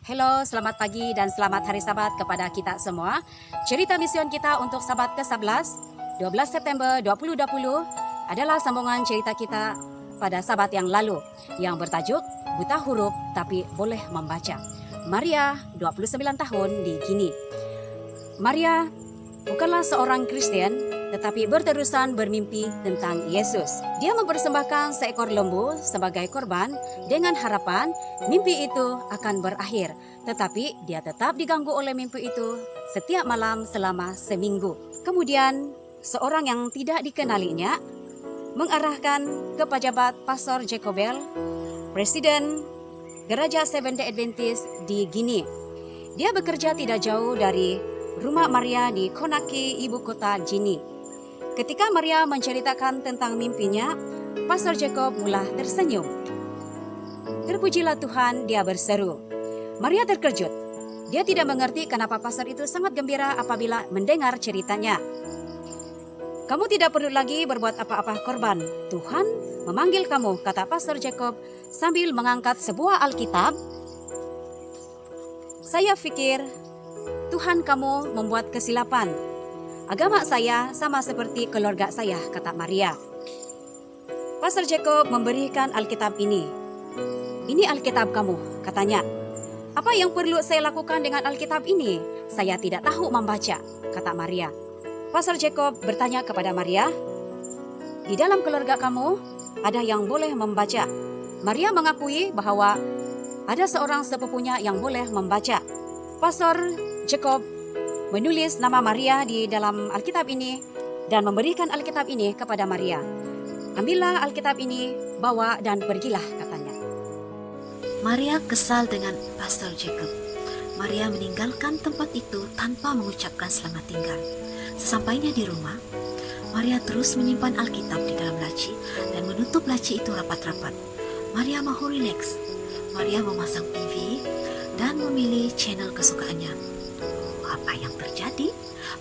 Halo, selamat pagi dan selamat hari Sabat kepada kita semua. Cerita mision kita untuk Sabat ke-11, 12 September 2020 adalah sambungan cerita kita pada Sabat yang lalu yang bertajuk Buta Huruf Tapi Boleh Membaca. Maria, 29 tahun di Guinea. Maria bukanlah seorang Kristen, tetapi berterusan bermimpi tentang Yesus. Dia mempersembahkan seekor lembu sebagai korban dengan harapan mimpi itu akan berakhir. Tetapi dia tetap diganggu oleh mimpi itu setiap malam selama seminggu. Kemudian seorang yang tidak dikenalinya mengarahkan ke pejabat Pastor Jacobel, Presiden Gereja Seventh-day Adventist di Guinea. Dia bekerja tidak jauh dari rumah Maria di Conakry, ibu kota Guinea. Ketika Maria menceritakan tentang mimpinya, Pastor Jacob mulai tersenyum. Terpujilah Tuhan, dia berseru. Maria terkejut. Dia tidak mengerti kenapa pastor itu sangat gembira apabila mendengar ceritanya. Kamu tidak perlu lagi berbuat apa-apa korban. Tuhan memanggil kamu, kata Pastor Jacob sambil mengangkat sebuah Alkitab. Saya pikir Tuhan kamu membuat kesilapan. Agama saya sama seperti keluarga saya, kata Maria. Pastor Jacob memberikan Alkitab ini. Ini Alkitab kamu, katanya. Apa yang perlu saya lakukan dengan Alkitab ini? Saya tidak tahu membaca, kata Maria. Pastor Jacob bertanya kepada Maria, di dalam keluarga kamu ada yang boleh membaca. Maria mengakui bahwa ada seorang sepupunya yang boleh membaca. Pastor Jacob menulis nama Maria di dalam Alkitab ini dan memberikan Alkitab ini kepada Maria. Ambillah Alkitab ini, bawa dan pergilah, katanya. Maria kesal dengan Pastor Jacob. Maria meninggalkan tempat itu tanpa mengucapkan selamat tinggal. Sesampainya di rumah, Maria terus menyimpan Alkitab di dalam laci dan menutup laci itu rapat-rapat. Maria mau rileks. Maria memasang TV dan memilih channel kesukaannya. Apa yang terjadi?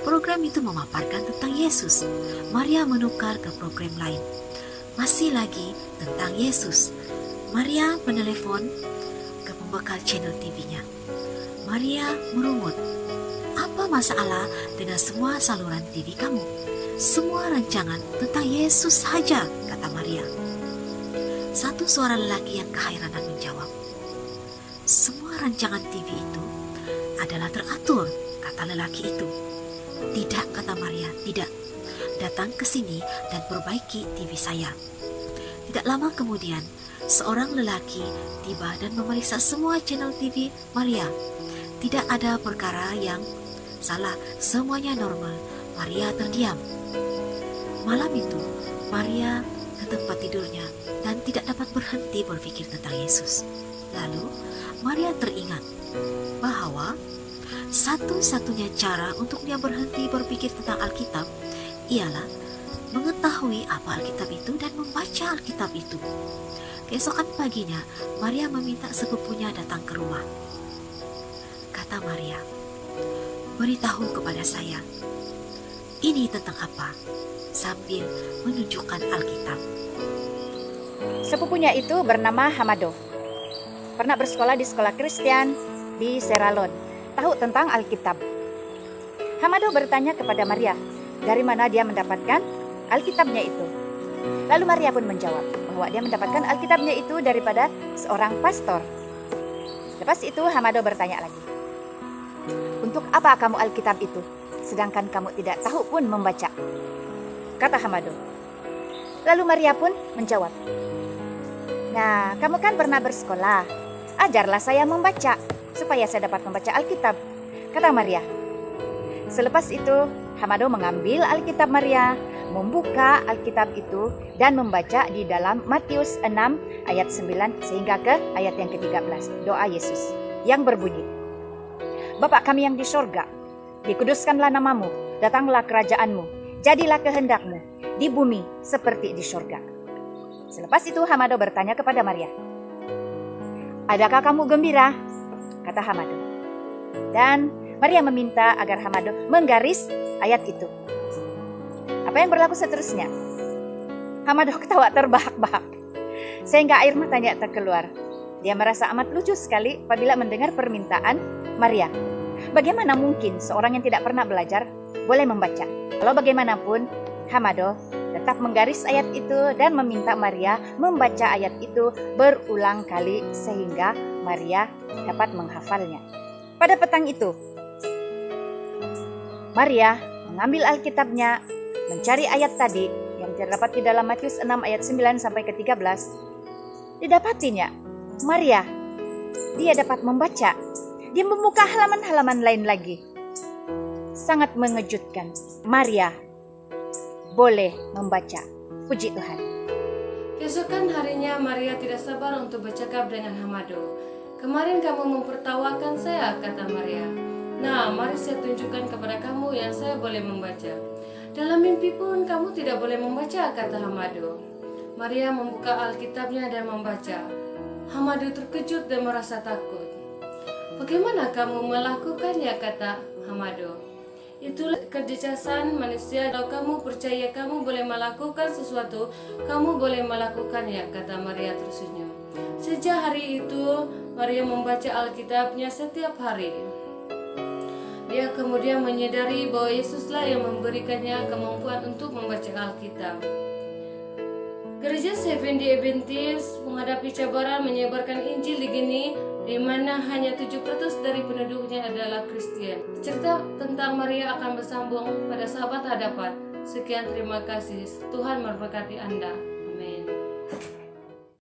Program itu memaparkan tentang Yesus. Maria menukar ke program lain. Masih lagi tentang Yesus. Maria menelepon ke pembekal channel TV-nya. Maria merungut. Apa masalah dengan semua saluran TV kamu? Semua rancangan tentang Yesus saja, kata Maria. Satu suara lelaki yang keheranan menjawab. Semua rancangan TV itu adalah teratur, kata lelaki itu. Tidak, kata Maria, tidak. Datang ke sini dan perbaiki TV saya. Tidak lama kemudian, seorang lelaki tiba dan memeriksa semua channel TV Maria. Tidak ada perkara yang salah, semuanya normal. Maria terdiam. Malam itu, Maria ke tempat tidurnya dan tidak dapat berhenti berpikir tentang Yesus. Lalu, Maria teringat bahwa satu-satunya cara untuk dia berhenti berpikir tentang Alkitab ialah mengetahui apa Alkitab itu dan membaca Alkitab itu. Keesokan paginya, Maria meminta sepupunya datang ke rumah. Kata Maria, beritahu kepada saya, ini tentang apa? Sambil menunjukkan Alkitab. Sepupunya itu bernama Hamado. Pernah bersekolah di sekolah Kristen di Seralon. Tahu tentang Alkitab. Hamado bertanya kepada Maria, dari mana dia mendapatkan Alkitabnya itu. Lalu Maria pun menjawab bahwa dia mendapatkan Alkitabnya itu daripada seorang pastor. Lepas itu Hamado bertanya lagi, untuk apa kamu Alkitab itu, sedangkan kamu tidak tahu pun membaca? Kata Hamado. Lalu Maria pun menjawab, nah, kamu kan pernah bersekolah, ajarlah saya membaca supaya saya dapat membaca Alkitab, kata Maria. Selepas itu, Hamado mengambil Alkitab Maria, membuka Alkitab itu dan membaca di dalam Matius 6 ayat 9 sehingga ke ayat yang ke-13, doa Yesus yang berbunyi, Bapa kami yang di sorga, dikuduskanlah namamu, datanglah kerajaanmu, jadilah kehendakmu di bumi seperti di sorga. Selepas itu Hamado bertanya kepada Maria, adakah kamu gembira? Kata Hamado. Dan Maria meminta agar Hamado menggaris ayat itu. Apa yang berlaku seterusnya? Hamado ketawa terbahak-bahak sehingga air matanya terkeluar. Dia merasa amat lucu sekali apabila mendengar permintaan Maria. Bagaimana mungkin seorang yang tidak pernah belajar boleh membaca? Kalau bagaimanapun, Hamado tetap menggaris ayat itu dan meminta Maria membaca ayat itu berulang kali sehingga Maria dapat menghafalnya. Pada petang itu, Maria mengambil Alkitabnya, mencari ayat tadi yang terdapat di dalam Matius 6 ayat 9 sampai ke 13. Didapatinya, Maria, dia dapat membaca. Dia membuka halaman-halaman lain lagi. Sangat mengejutkan. Maria boleh membaca. Puji Tuhan. Keesokan harinya Maria tidak sabar untuk bercakap dengan Hamado. Kemarin kamu mempertawakan saya, kata Maria. Nah, mari saya tunjukkan kepada kamu yang saya boleh membaca. Dalam mimpi pun kamu tidak boleh membaca, kata Hamado. Maria membuka Alkitabnya dan membaca. Hamado terkejut dan merasa takut. Bagaimana kamu melakukannya, kata Hamado. Itulah kecerdasan manusia. Kalau kamu percaya kamu boleh melakukan sesuatu, kamu boleh melakukannya, kata Maria tersenyum. Sejak hari itu, Maria membaca Alkitabnya setiap hari. Dia kemudian menyadari bahwa Yesuslah yang memberikannya kemampuan untuk membaca Alkitab. Gereja Seventh Day Adventist menghadapi cabaran menyebarkan Injil di Guinea, di mana hanya 7% dari penduduknya adalah Kristen. Cerita tentang Maria akan bersambung pada sahabat hadapan. Sekian, terima kasih. Tuhan memberkati Anda.